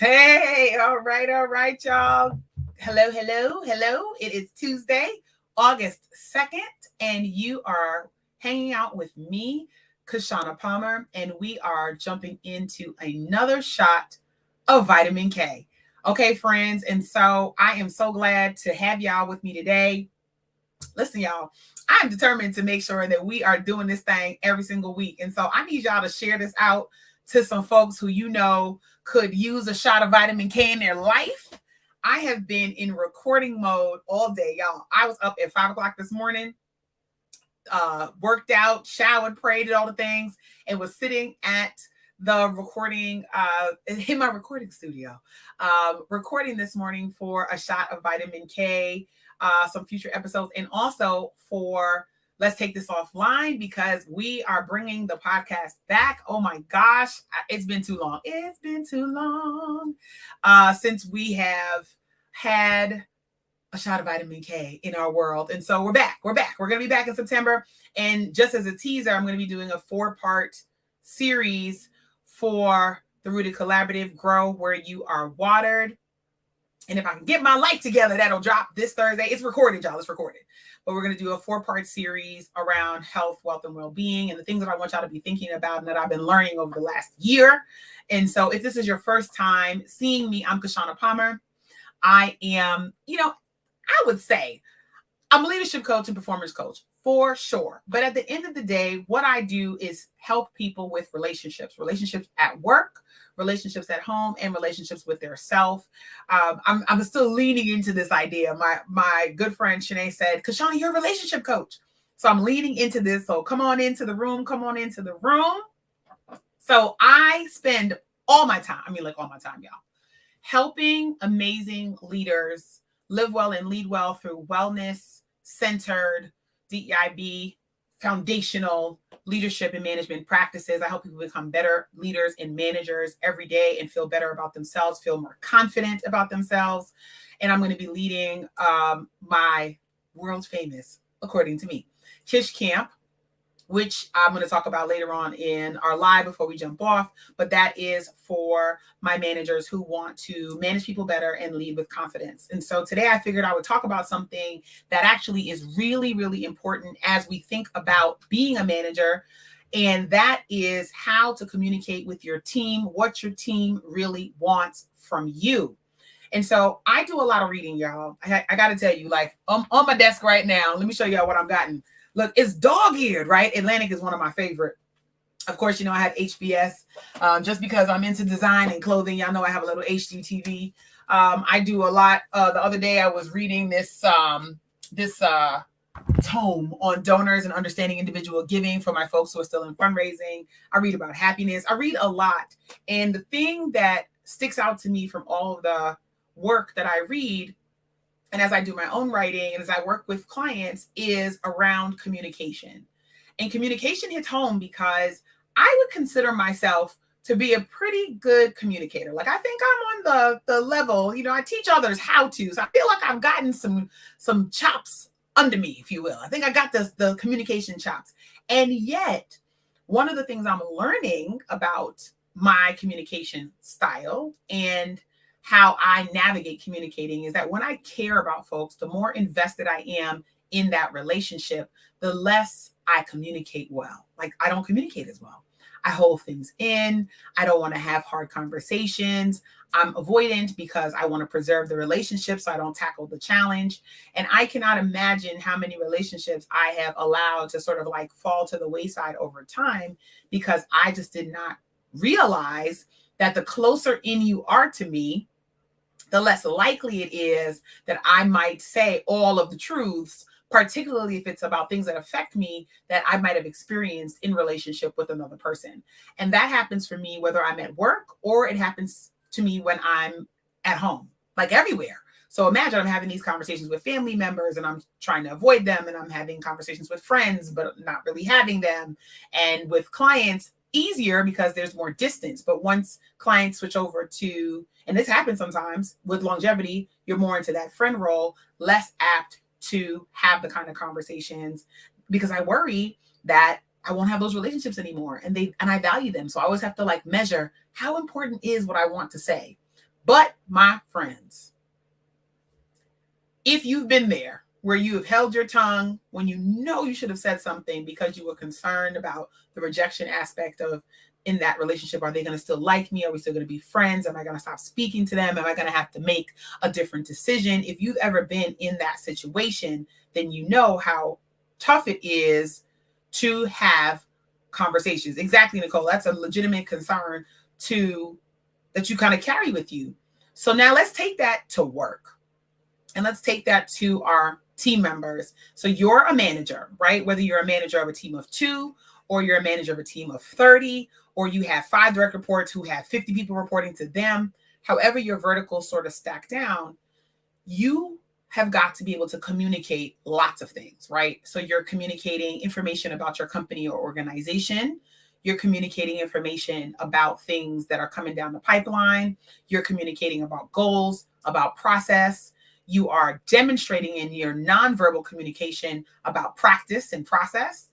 Hey, all right, y'all. Hello. It is Tuesday, August 2nd, and you are hanging out with me, Kishshana Palmer, and we are jumping into another shot of vitamin K. Okay, friends, and so I am so glad to have y'all with me today. Listen, y'all, I'm determined to make sure that we are doing this thing every single week. And so I need y'all to share this out to some folks who you know could use a shot of vitamin K in their life. I have been in recording mode all day, y'all. I was up at 5 o'clock this morning, worked out, showered, prayed, did all the things, and was sitting at the recording in my recording studio, recording this morning for a shot of vitamin K, some future episodes, and also for let's take this offline because we are bringing the podcast back. Oh my gosh, it's been too long. It's been too long since we have had a shot of vitamin K in our world. And so we're back. We're going to be back in September. And just as a teaser, I'm going to be doing a 4-part series for the Rooted Collaborative Grow Where You Are Watered. And if I can get my life together, that'll drop this Thursday. It's recorded, y'all. It's recorded. But we're going to do a 4-part series around health, wealth, and well-being and the things that I want y'all to be thinking about and that I've been learning over the last year. And so if this is your first time seeing me, I'm Kishshana Palmer. I am, I would say I'm a leadership coach and performance coach for sure. But at the end of the day, what I do is help people with relationships at work, relationships at home, and relationships with their self. I'm still leaning into this idea. My good friend Shanae said, Kishshana, you're a relationship coach. So I'm leaning into this. So come on into the room. So I spend all my time, all my time, y'all, helping amazing leaders live well and lead well through wellness-centered, DEIB, foundational leadership and management practices. I help people become better leaders and managers every day and feel better about themselves, feel more confident about themselves. And I'm going to be leading my world famous, according to me, Kish Camp, which I'm going to talk about later on in our live before we jump off. But that is for my managers who want to manage people better and lead with confidence. And so today I figured I would talk about something that actually is really, really important as we think about being a manager. And that is how to communicate with your team, what your team really wants from you. And so I do a lot of reading, y'all. I got to tell you, like on my desk right now, let me show y'all what I've gotten. Look, it's dog-eared, right? Atlantic is one of my favorite. Of course, I have HBS. Just because I'm into design and clothing, y'all know I have a little HGTV. I do a lot. The other day I was reading this tome on donors and understanding individual giving for my folks who are still in fundraising. I read about happiness. I read a lot. And the thing that sticks out to me from all of the work that I read, and as I do my own writing and as I work with clients, is around communication. And communication hits home because I would consider myself to be a pretty good communicator. Like I think I'm on the level, I teach others how to. So I feel like I've gotten some chops under me, if you will. I think I got the communication chops. And yet, one of the things I'm learning about my communication style and how I navigate communicating is that when I care about folks, the more invested I am in that relationship, the less I communicate well. Like I don't communicate as well. I hold things in. I don't want to have hard conversations. I'm avoidant because I want to preserve the relationship so I don't tackle the challenge. And I cannot imagine how many relationships I have allowed to sort of like fall to the wayside over time because I just did not realize that the closer in you are to me, the less likely it is that I might say all of the truths, particularly if it's about things that affect me that I might have experienced in relationship with another person. And that happens for me whether I'm at work or it happens to me when I'm at home, like everywhere. So imagine I'm having these conversations with family members and I'm trying to avoid them, and I'm having conversations with friends, but not really having them. And with clients, easier because there's more distance. But once clients switch over to, and this happens sometimes with longevity, you're more into that friend role, less apt to have the kind of conversations because I worry that I won't have those relationships anymore. And I value them. So I always have to like measure how important is what I want to say. But my friends, if you've been there where you have held your tongue when you know you should have said something because you were concerned about the rejection aspect of in that relationship, are they going to still like me? Are we still going to be friends? Am I going to stop speaking to them? Am I going to have to make a different decision? If you've ever been in that situation, then you know how tough it is to have conversations. Exactly, Nicole. That's a legitimate concern that you kind of carry with you. So now let's take that to work. And let's take that to our team members. So you're a manager, right? Whether you're a manager of a team of 2, or you're a manager of a team of 30, or you have 5 direct reports who have 50 people reporting to them, however your verticals sort of stack down, you have got to be able to communicate lots of things, right? So you're communicating information about your company or organization. You're communicating information about things that are coming down the pipeline. You're communicating about goals, about process. You are demonstrating in your nonverbal communication about practice and process.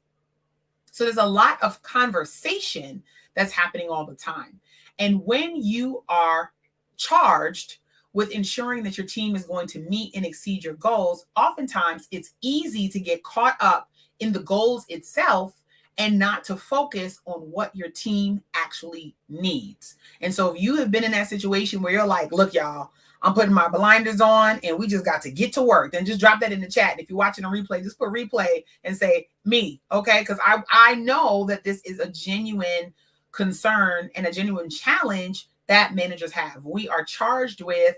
So there's a lot of conversation that's happening all the time. And when you are charged with ensuring that your team is going to meet and exceed your goals, oftentimes it's easy to get caught up in the goals itself and not to focus on what your team actually needs. And so if you have been in that situation where you're like, look, y'all, I'm putting my blinders on and we just got to get to work, then just drop that in the chat. And if you're watching a replay, just put replay and say me, okay? Because I know that this is a genuine concern and a genuine challenge that managers have. We are charged with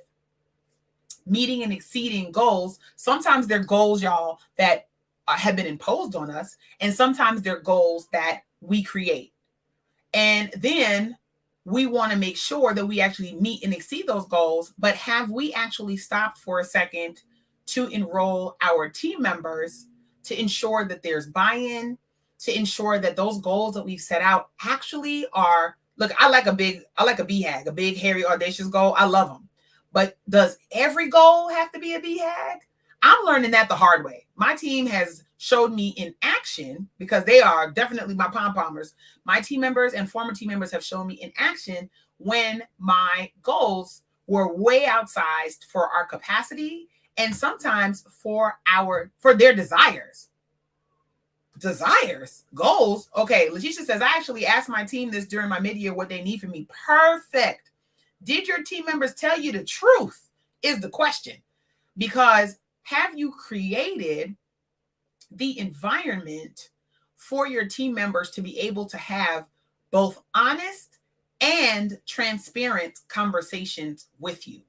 meeting and exceeding goals. Sometimes they're goals, y'all, that have been imposed on us, and sometimes they're goals that we create. And then we want to make sure that we actually meet and exceed those goals, but have we actually stopped for a second to enroll our team members to ensure that there's buy-in, to ensure that those goals that we've set out actually are, look, I like a BHAG, a big, hairy, audacious goal. I love them. But does every goal have to be a BHAG? I'm learning that the hard way. My team has showed me in action, because they are definitely my pom-pommers. My team members and former team members have shown me in action when my goals were way outsized for our capacity and sometimes for their desires. Goals. Okay, Letitia says, I actually asked my team this during my mid-year what they need from me. Perfect. Did your team members tell you the truth is the question. Because have you created the environment for your team members to be able to have both honest and transparent conversations with you?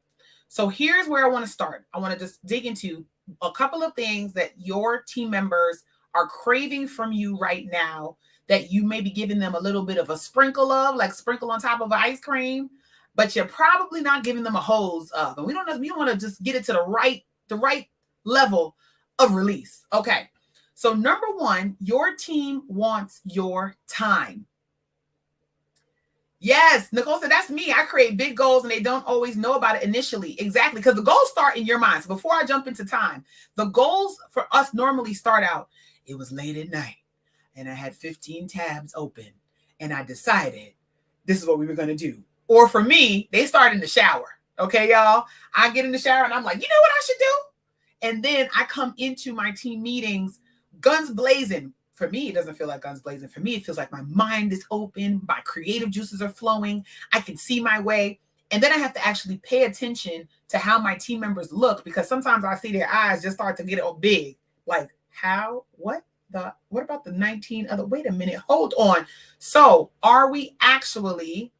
So here's where I want to start. I want to just dig into a couple of things that your team members are craving from you right now that you may be giving them a little bit of a sprinkle of, like sprinkle on top of ice cream, but you're probably not giving them a hose of. And we don't want to just get it to the right level of release. Okay. So number 1, your team wants your time. Yes, Nicole said, that's me. I create big goals and they don't always know about it initially. Exactly, because the goals start in your mind. So before I jump into time, the goals for us normally start out, it was late at night and I had 15 tabs open and I decided this is what we were going to do. Or for me, they start in the shower. Okay, y'all? I get in the shower and I'm like, you know what I should do? And then I come into my team meetings guns blazing. For me, it doesn't feel like guns blazing. For me, it feels like my mind is open. My creative juices are flowing. I can see my way. And then I have to actually pay attention to how my team members look, because sometimes I see their eyes just start to get all big. Like, what about the 19 other, wait a minute, hold on. So are we actually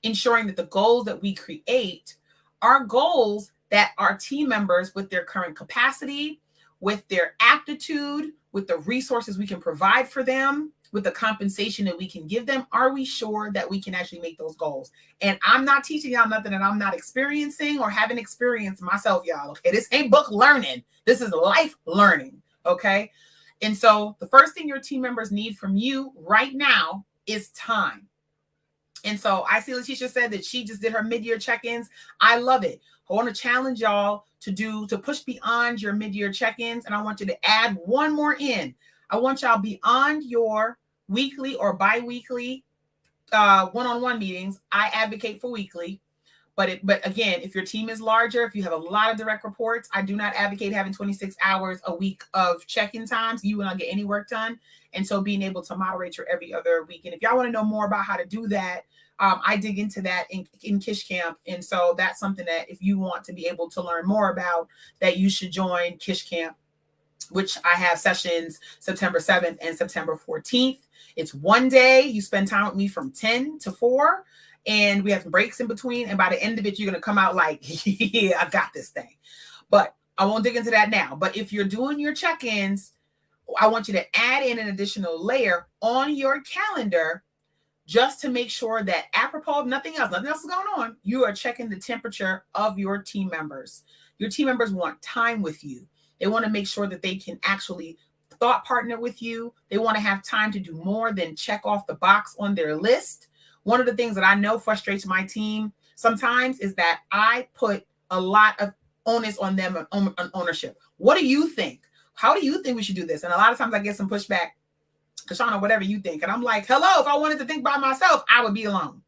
ensuring that the goals that we create are goals that our team members, with their current capacity, with their aptitude, with the resources we can provide for them, with the compensation that we can give them, are we sure that we can actually make those goals? And I'm not teaching y'all nothing that I'm not experiencing or haven't experienced myself, y'all. Okay, this ain't book learning. This is life learning. Okay. And so the first thing your team members need from you right now is time. And so I see Letitia said that she just did her mid-year check-ins. I love it. I want to challenge y'all to push beyond your mid-year check-ins. And I want you to add one more in. I want y'all beyond your weekly or bi-weekly one-on-one meetings. I advocate for weekly. But again, if your team is larger, if you have a lot of direct reports, I do not advocate having 26 hours a week of check-in times. You will not get any work done. And so being able to moderate your every other week. And if y'all want to know more about how to do that, I dig into that in Kish Camp. And so that's something that if you want to be able to learn more about, that you should join Kish Camp, which I have sessions September 7th and September 14th. It's one day. You spend time with me from 10 to 4, and we have some breaks in between. And by the end of it, you're going to come out like, yeah, I got this thing. But I won't dig into that now. But if you're doing your check-ins, I want you to add in an additional layer on your calendar just to make sure that apropos of nothing else is going on, you are checking the temperature of your team members. Your team members want time with you. They want to make sure that they can actually thought partner with you. They want to have time to do more than check off the box on their list. One of the things that I know frustrates my team sometimes is that I put a lot of onus on them on ownership. What do you think? How do you think we should do this? And a lot of times I get some pushback, Kishshana, whatever you think. And I'm like, hello, if I wanted to think by myself, I would be alone.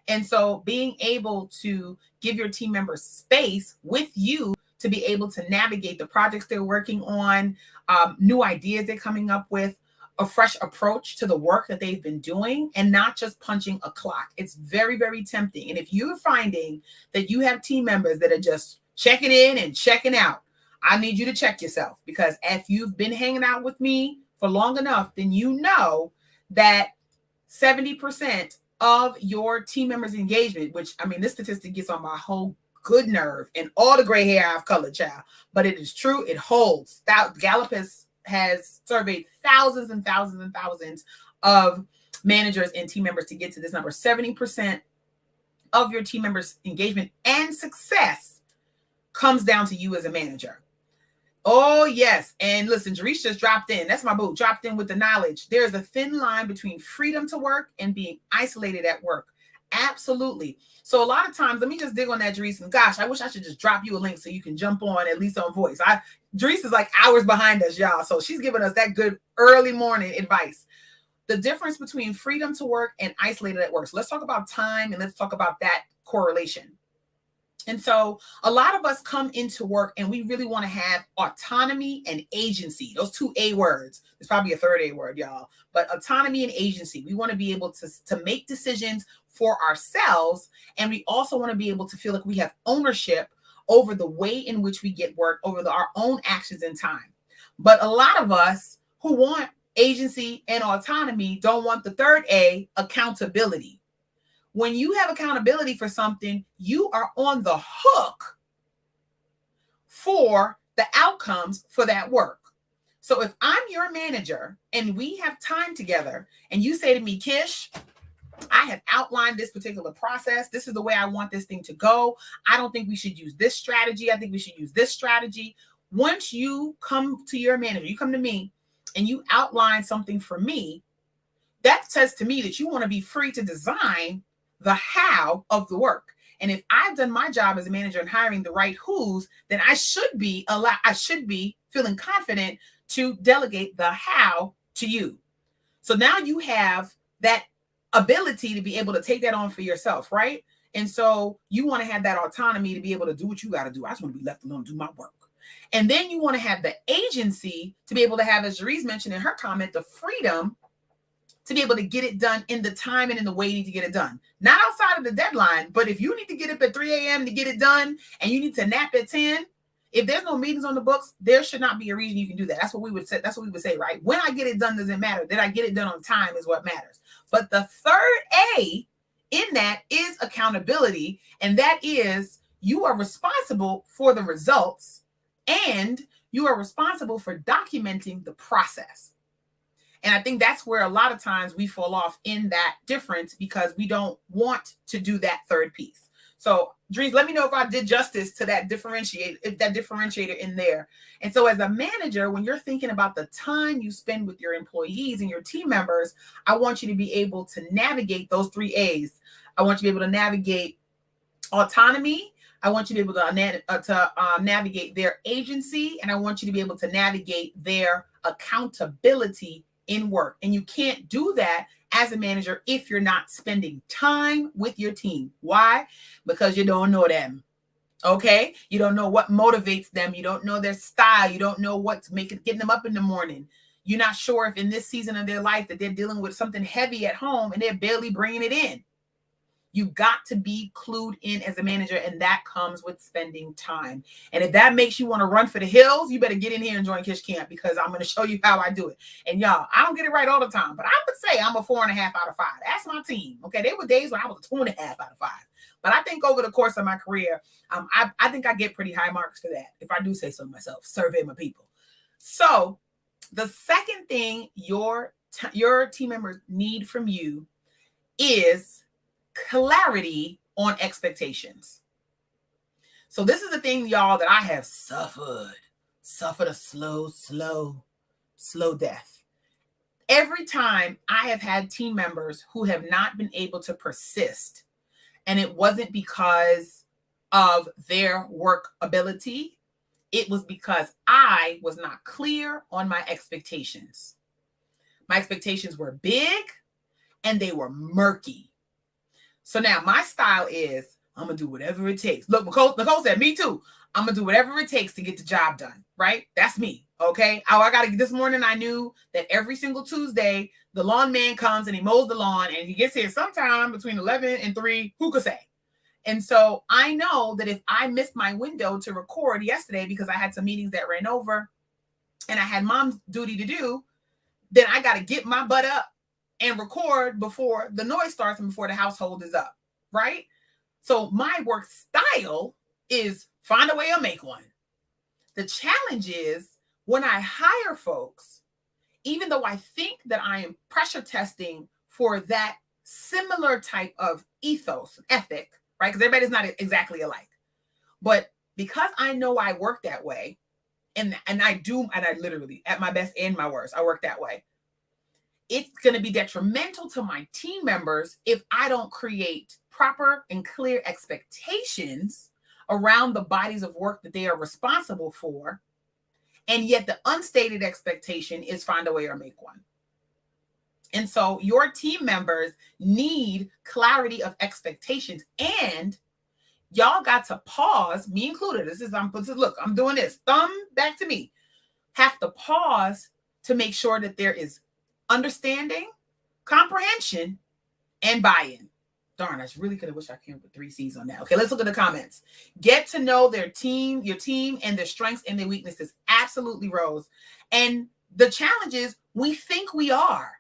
And so being able to give your team members space with you to be able to navigate the projects they're working on, new ideas they're coming up with, a fresh approach to the work that they've been doing, and not just punching a clock. It's very, very tempting. And if you're finding that you have team members that are just checking in and checking out, I need you to check yourself, because if you've been hanging out with me for long enough, then you know that 70% of your team members' engagement, which, I mean, this statistic gets on my whole good nerve and all the gray hair I've colored, child, but it is true. It holds. Gallup has surveyed thousands and thousands and thousands of managers and team members to get to this number. 70% of your team members' engagement and success comes down to you as a manager. Oh, yes. And listen, Jerice just dropped in. That's my boo. Dropped in with the knowledge. There's a thin line between freedom to work and being isolated at work. Absolutely. So a lot of times, let me just dig on that, Jerice. And gosh, I wish I should just drop you a link so you can jump on, at least on voice. Jerice is like hours behind us, y'all. So she's giving us that good early morning advice. The difference between freedom to work and isolated at work. So let's talk about time, and let's talk about that correlation. And so a lot of us come into work and we really want to have autonomy and agency. Those two A words. There's probably a third A word, y'all. But autonomy and agency. We want to be able to make decisions for ourselves. And we also want to be able to feel like we have ownership over the way in which we get work, over our own actions and time. But a lot of us who want agency and autonomy don't want the third A, accountability. When you have accountability for something, you are on the hook for the outcomes for that work. So if I'm your manager and we have time together and you say to me, Kish, I have outlined this particular process. This is the way I want this thing to go. I don't think we should use this strategy. I think we should use this strategy. Once you come to your manager, you come to me and you outline something for me, that says to me that you want to be free to design the how of the work. And if I've done my job as a manager in hiring the right who's, then I should be feeling confident to delegate the how to you. So now you have that ability to be able to take that on for yourself, right? And so you want to have that autonomy to be able to do what you got to do. I just want to be left alone, do my work. And then you want to have the agency to be able to have, as Jerice mentioned in her comment, the freedom to be able to get it done in the time and in the way you need to get it done. Not outside of the deadline, but if you need to get up at 3 a.m. to get it done and you need to nap at 10, if there's no meetings on the books, there should not be a reason you can do that. That's what we would say. That's what we would say, right? When I get it done doesn't matter. Did I get it done on time is what matters. But the third A in that is accountability. And that is you are responsible for the results and you are responsible for documenting the process. And I think that's where a lot of times we fall off in that difference because we don't want to do that third piece. So, Drees, let me know if I did justice to that differentiator in there. And so as a manager, when you're thinking about the time you spend with your employees and your team members, I want you to be able to navigate those three A's. I want you to be able to navigate autonomy. I want you to be able to navigate their agency. And I want you to be able to navigate their accountability in work. And you can't do that as a manager if you're not spending time with your team. Why? Because you don't know them. Okay? You don't know what motivates them. You don't know their style. You don't know what's getting them up in the morning. You're not sure if in this season of their life that they're dealing with something heavy at home and they're barely bringing it in. You've got to be clued in as a manager, and that comes with spending time. And if that makes you want to run for the hills, you better get in here and join Kish Camp, because I'm going to show you how I do it. And y'all, I don't get it right all the time, but I would say I'm a 4.5 out of 5. That's my team. Okay. There were days when I was a 2.5 out of 5. But I think over the course of my career, I think I get pretty high marks for that, if I do say so myself. Survey my people. So the second thing your team members need from you is clarity on expectations. So this is the thing, y'all, that I have suffered a slow death. Every time I have had team members who have not been able to persist, and it wasn't because of their work ability, it was because I was not clear on my expectations. My expectations were big and they were murky. So now my style is, I'm going to do whatever it takes. Look, Nicole said, me too. I'm going to do whatever it takes to get the job done, right? That's me, okay? This morning I knew that every single Tuesday, the lawn man comes and he mows the lawn, and he gets here sometime between 11 and 3, who could say? And so I know that if I missed my window to record yesterday because I had some meetings that ran over and I had mom's duty to do, then I got to get my butt up and record before the noise starts and before the household is up, right? So my work style is find a way or make one. The challenge is when I hire folks, even though I think that I am pressure testing for that similar type of ethos, ethic, right? Because everybody's not exactly alike. But because I know I work that way, and I literally, at my best and my worst, I work that way. It's going to be detrimental to my team members if I don't create proper and clear expectations around the bodies of work that they are responsible for. And yet the unstated expectation is find a way or make one. And so your team members need clarity of expectations, and y'all got to pause, me included. Look, I'm doing this. Thumb back to me. Have to pause to make sure that there is understanding, comprehension, and buy-in. Darn, I really could have wished I came with 3 C's on that. Okay, let's look at the comments. Get to know your team, and their strengths and their weaknesses. Absolutely, Rose. And the challenge is we think we are.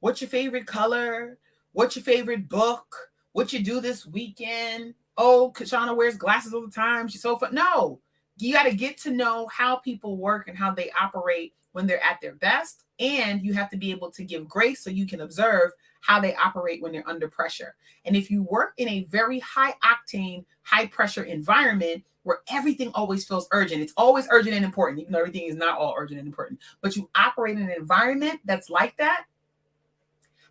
What's your favorite color? What's your favorite book? What you do this weekend? Oh, Kishshana wears glasses all the time. She's so fun. No, you got to get to know how people work and how they operate when they're at their best. And you have to be able to give grace so you can observe how they operate when they're under pressure. And if you work in a very high octane, high pressure environment where everything always feels urgent, it's always urgent and important, even though everything is not all urgent and important, but you operate in an environment that's like that,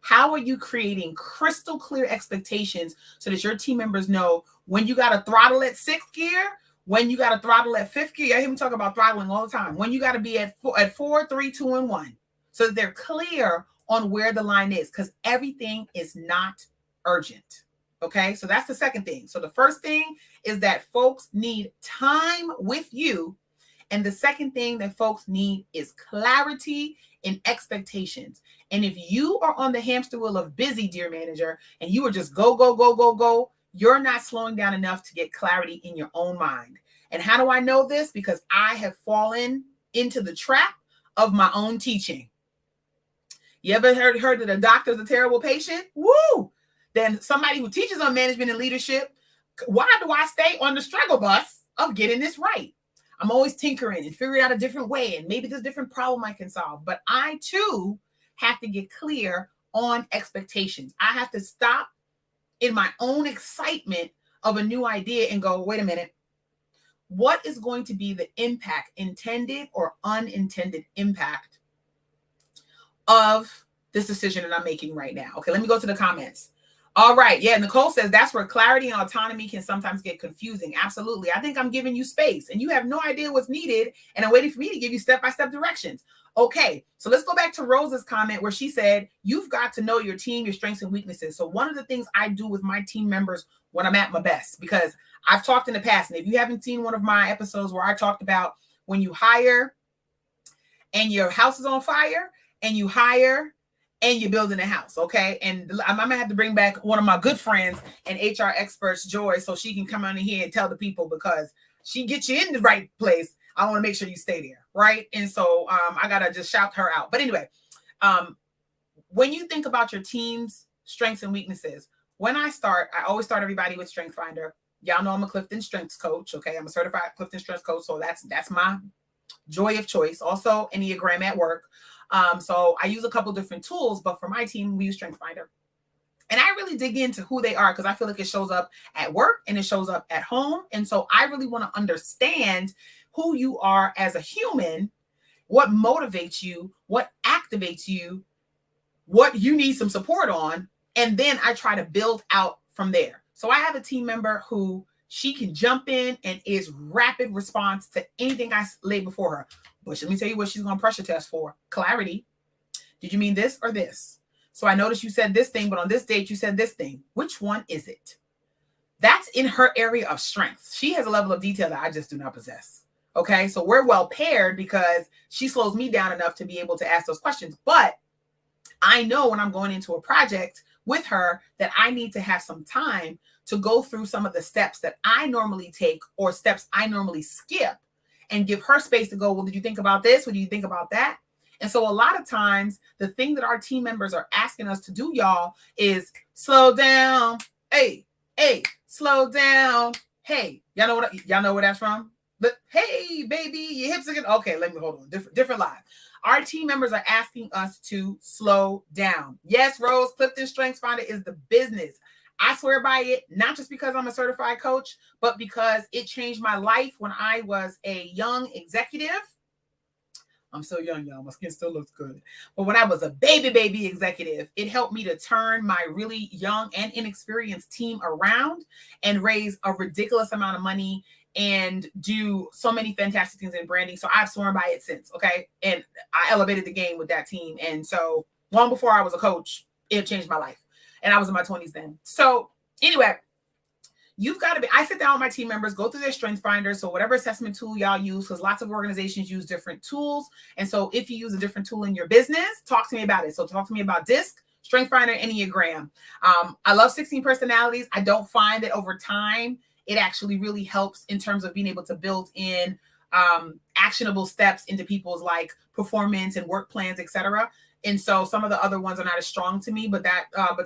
how are you creating crystal clear expectations so that your team members know when you got to throttle at 6th gear, when you got to throttle at 5th gear? I hear me talk about throttling all the time. When you got to be at 4, 3, 2, and 1, so that they're clear on where the line is, because everything is not urgent. Okay, so that's the second thing. So the first thing is that folks need time with you. And the second thing that folks need is clarity in expectations. And if you are on the hamster wheel of busy, dear manager, and you are just go, you're not slowing down enough to get clarity in your own mind. And how do I know this? Because I have fallen into the trap of my own teaching. You ever heard that a doctor is a terrible patient? Woo! Then somebody who teaches on management and leadership, why do I stay on the struggle bus of getting this right? I'm always tinkering and figuring out a different way, and maybe there's a different problem I can solve. But I too have to get clear on expectations. I have to stop in my own excitement of a new idea and go, wait a minute, what is going to be the impact, intended or unintended impact of this decision that I'm making right now? Okay, let me go to the comments. All right. Yeah. Nicole says that's where clarity and autonomy can sometimes get confusing. Absolutely. I think I'm giving you space and you have no idea what's needed. And I'm waiting for me to give you step-by-step directions. Okay. So let's go back to Rose's comment where she said, you've got to know your team, your strengths and weaknesses. So one of the things I do with my team members when I'm at my best, because I've talked in the past, and if you haven't seen one of my episodes where I talked about when you hire and your house is on fire and you hire and you're building a house, okay? And I'm gonna have to bring back one of my good friends and HR experts, Joy, so she can come on in here and tell the people, because she gets you in the right place. I want to make sure you stay there, right? And so I gotta just shout her out. But anyway, when you think about your team's strengths and weaknesses, when I always start everybody with Strength Finder. Y'all know I'm a Clifton Strengths coach, okay? I'm a certified Clifton Strengths coach, so that's my joy of choice. Also, Enneagram at work. So I use a couple different tools, but for my team, we use Strength Finder. And I really dig into who they are because I feel like it shows up at work and it shows up at home. And so I really want to understand who you are as a human, what motivates you, what activates you, what you need some support on. And then I try to build out from there. So I have a team member who she can jump in and is rapid response to anything I lay before her. But let me tell you what she's going to pressure test for. Clarity. Did you mean this or this? So I noticed you said this thing, but on this date you said this thing. Which one is it? That's in her area of strength. She has a level of detail that I just do not possess. Okay, so we're well paired because she slows me down enough to be able to ask those questions. But I know when I'm going into a project with her that I need to have some time to go through some of the steps that I normally take or steps I normally skip and give her space to go, well, did you think about this? What do you think about that? And so a lot of times the thing that our team members are asking us to do, y'all, is slow down. Hey, slow down. Hey, y'all know where that's from? But hey, baby, your hips are good. Okay, let me hold on. Different live. Our team members are asking us to slow down. Yes, Rose, Clifton Strengths Finder is the business. I swear by it, not just because I'm a certified coach, but because it changed my life when I was a young executive. I'm so young, y'all. My skin still looks good. But when I was a baby executive, it helped me to turn my really young and inexperienced team around and raise a ridiculous amount of money and do so many fantastic things in branding. So I've sworn by it since, okay? And I elevated the game with that team. And so long before I was a coach, it changed my life. And I was in my 20s then. So anyway, you've got to be, I sit down with my team members, go through their strength finder. So whatever assessment tool y'all use, because lots of organizations use different tools. And so if you use a different tool in your business, talk to me about it. So talk to me about DISC, Strength Finder, Enneagram. I love 16 personalities. I don't find that over time, it actually really helps in terms of being able to build in actionable steps into people's like performance and work plans, etc. And so some of the other ones are not as strong to me, but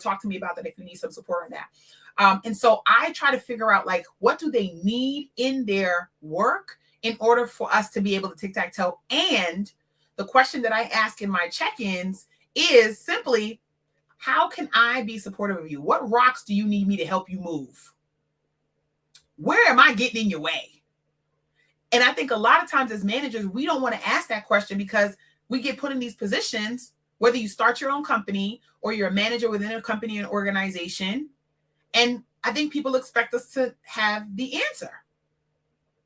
talk to me about that if you need some support on that. And so I try to figure out like, what do they need in their work in order for us to be able to tic-tac-toe? And the question that I ask in my check-ins is simply, how can I be supportive of you? What rocks do you need me to help you move? Where am I getting in your way? And I think a lot of times as managers, we don't want to ask that question because we get put in these positions, whether you start your own company or you're a manager within a company and organization. And I think people expect us to have the answer.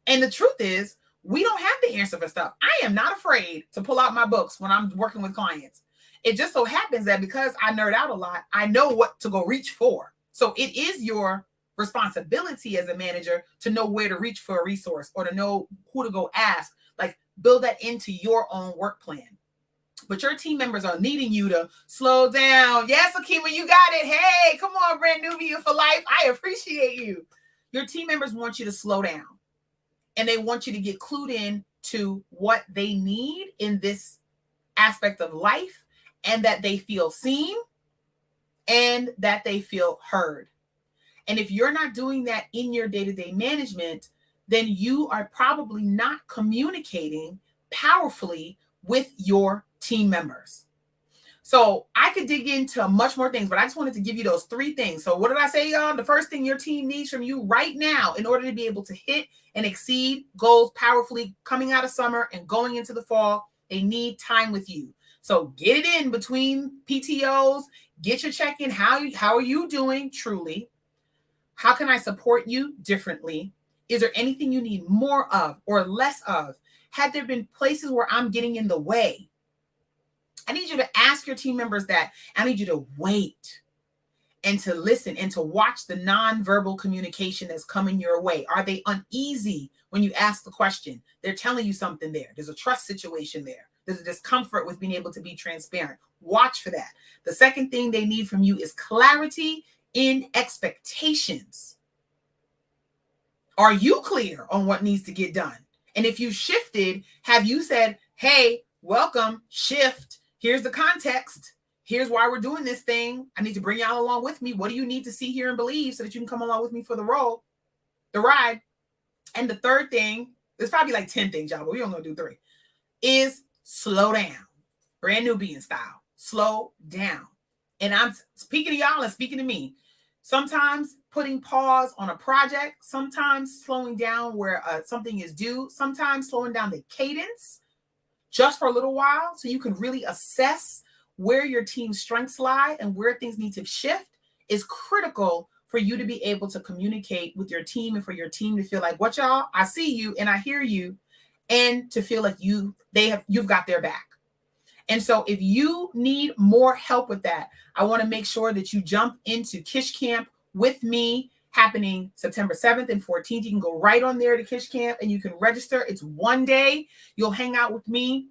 And the truth is, we don't have the answer for stuff. I am not afraid to pull out my books when I'm working with clients. It just so happens that because I nerd out a lot, I know what to go reach for. So it is your responsibility as a manager to know where to reach for a resource or to know who to go ask. Like, build that into your own work plan. But your team members are needing you to slow down. Yes, Akima, you got it. Hey, come on, brand new for life. I appreciate you. Your team members want you to slow down. And they want you to get clued in to what they need in this aspect of life, and that they feel seen and that they feel heard. And if you're not doing that in your day-to-day management, then you are probably not communicating powerfully with your team members. So I could dig into much more things, but I just wanted to give you those 3 things. So what did I say, y'all? The first thing your team needs from you right now in order to be able to hit and exceed goals powerfully coming out of summer and going into the fall, they need time with you. So get it in between PTOs, get your check-in. How are you doing truly? How can I support you differently? Is there anything you need more of or less of? Had there been places where I'm getting in the way? I need you to ask your team members that. I need you to wait and to listen and to watch the nonverbal communication that's coming your way. Are they uneasy when you ask the question? They're telling you something there. There's a trust situation there. There's a discomfort with being able to be transparent. Watch for that. The second thing they need from you is clarity in expectations. Are you clear on what needs to get done? And if you shifted, have you said, hey, welcome, shift. Here's the context. Here's why we're doing this thing. I need to bring y'all along with me. What do you need to see, hear, and believe so that you can come along with me for the ride? And the third thing, there's probably like 10 things, y'all, but we're only going to do 3, is slow down. Brand new being style. Slow down. And I'm speaking to y'all and speaking to me. Sometimes putting pause on a project, sometimes slowing down where something is due, sometimes slowing down the cadence just for a little while so you can really assess where your team's strengths lie and where things need to shift is critical for you to be able to communicate with your team and for your team to feel like, what y'all, I see you and I hear you, and to feel like you've got their back. And so if you need more help with that, I want to make sure that you jump into Kish Camp with me, happening September 7th and 14th. You can go right on there to Kish Camp and you can register. It's one day. You'll hang out with me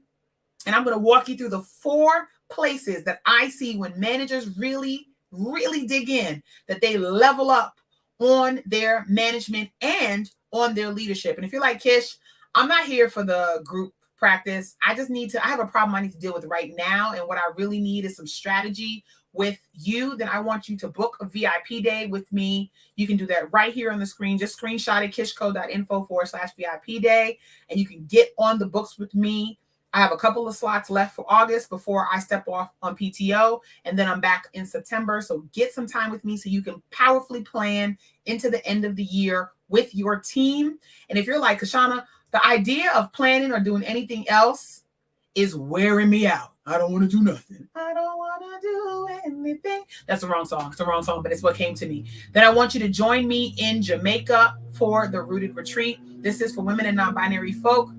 and I'm going to walk you through the 4 places that I see when managers really, really dig in, that they level up on their management and on their leadership. And if you're like, Kish, I'm not here for the group practice. I have a problem I need to deal with right now. And what I really need is some strategy with you. Then I want you to book a VIP day with me. You can do that right here on the screen. Just screenshot it, kishco.info/VIP day. And you can get on the books with me. I have a couple of slots left for August before I step off on PTO. And then I'm back in September. So get some time with me so you can powerfully plan into the end of the year with your team. And if you're like, Kishshana, the idea of planning or doing anything else is wearing me out. I don't want to do nothing. I don't want to do anything. That's the wrong song. It's the wrong song, but it's what came to me. Then I want you to join me in Jamaica for the Rooted Retreat. This is for women and non-binary folk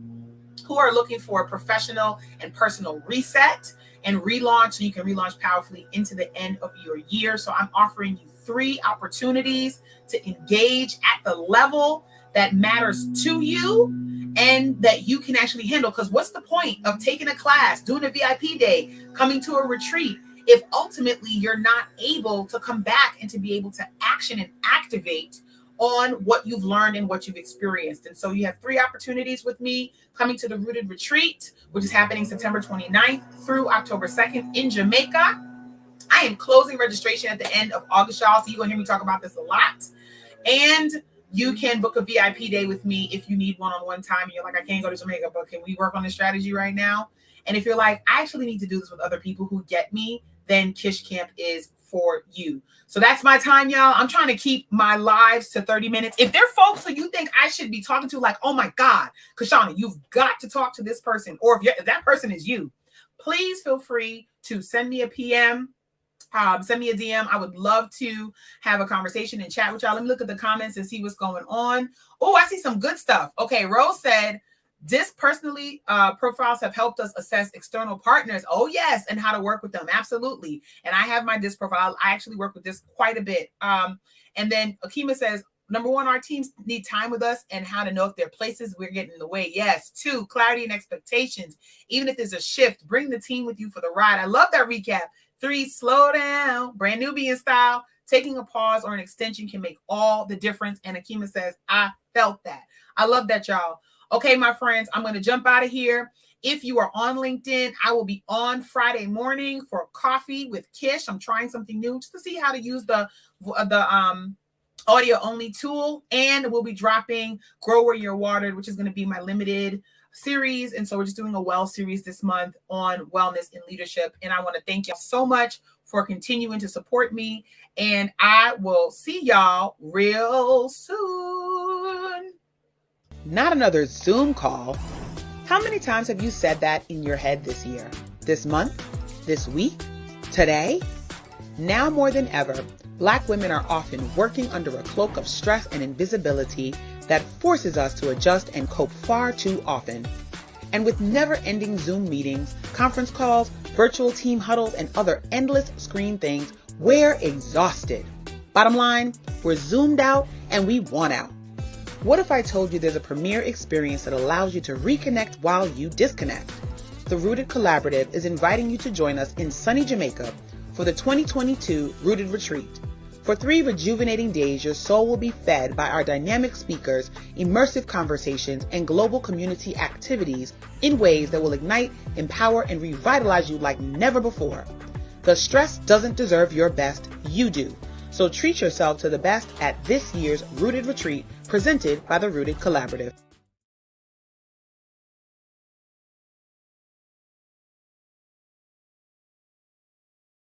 who are looking for a professional and personal reset and relaunch so you can relaunch powerfully into the end of your year. So I'm offering you 3 opportunities to engage at the level that matters to you and that you can actually handle. Because what's the point of taking a class, doing a VIP day, coming to a retreat, if ultimately you're not able to come back and to be able to action and activate on what you've learned and what you've experienced? And so you have 3 opportunities with me coming to the Rooted Retreat, which is happening September 29th through October 2nd in Jamaica. I am closing registration at the end of August, y'all. So you're going to hear me talk about this a lot. And you can book a VIP day with me if you need one-on-one time and you're like, I can't go to Jamaica, but can we work on this strategy right now? And if you're like, I actually need to do this with other people who get me, then Kish Camp is for you. So that's my time, y'all. I'm trying to keep my lives to 30 minutes. If there are folks who you think I should be talking to, like, oh my God, Kishshana, you've got to talk to this person. Or if that person is you, please feel free to send me a PM. Send me a DM. I would love to have a conversation and chat with y'all. Let me look at the comments and see what's going on. Oh, I see some good stuff. Okay, Rose said, DISC personally profiles have helped us assess external partners. Oh, yes, and how to work with them. Absolutely. And I have my DISC profile. I actually work with DISC quite a bit. And then Akima says, number 1, our teams need time with us and how to know if there are places we're getting in the way. Yes. 2, clarity and expectations. Even if there's a shift, bring the team with you for the ride. I love that recap. 3, slow down. Brand new being style. Taking a pause or an extension can make all the difference. And Akima says, I felt that. I love that, y'all. Okay, my friends, I'm going to jump out of here. If you are on LinkedIn, I will be on Friday morning for coffee with Kish. I'm trying something new just to see how to use the audio only tool. And we'll be dropping Grow Where You're Watered, which is going to be my limited series. And so we're just doing a well series this month on wellness and leadership. And I want to thank y'all so much for continuing to support me. And I will see y'all real soon. Not another Zoom call. How many times have you said that in your head this year? this month, this week, today. Now more than ever, Black women are often working under a cloak of stress and invisibility that forces us to adjust and cope far too often. And with never-ending Zoom meetings, conference calls, virtual team huddles, and other endless screen things, we're exhausted. Bottom line, we're zoomed out and we want out. What if I told you there's a premier experience that allows you to reconnect while you disconnect? The Rooted Collaborative is inviting you to join us in sunny Jamaica for the 2022 Rooted Retreat. For 3 rejuvenating days, your soul will be fed by our dynamic speakers, immersive conversations, and global community activities in ways that will ignite, empower, and revitalize you like never before. The stress doesn't deserve your best, you do. So treat yourself to the best at this year's Rooted Retreat presented by the Rooted Collaborative.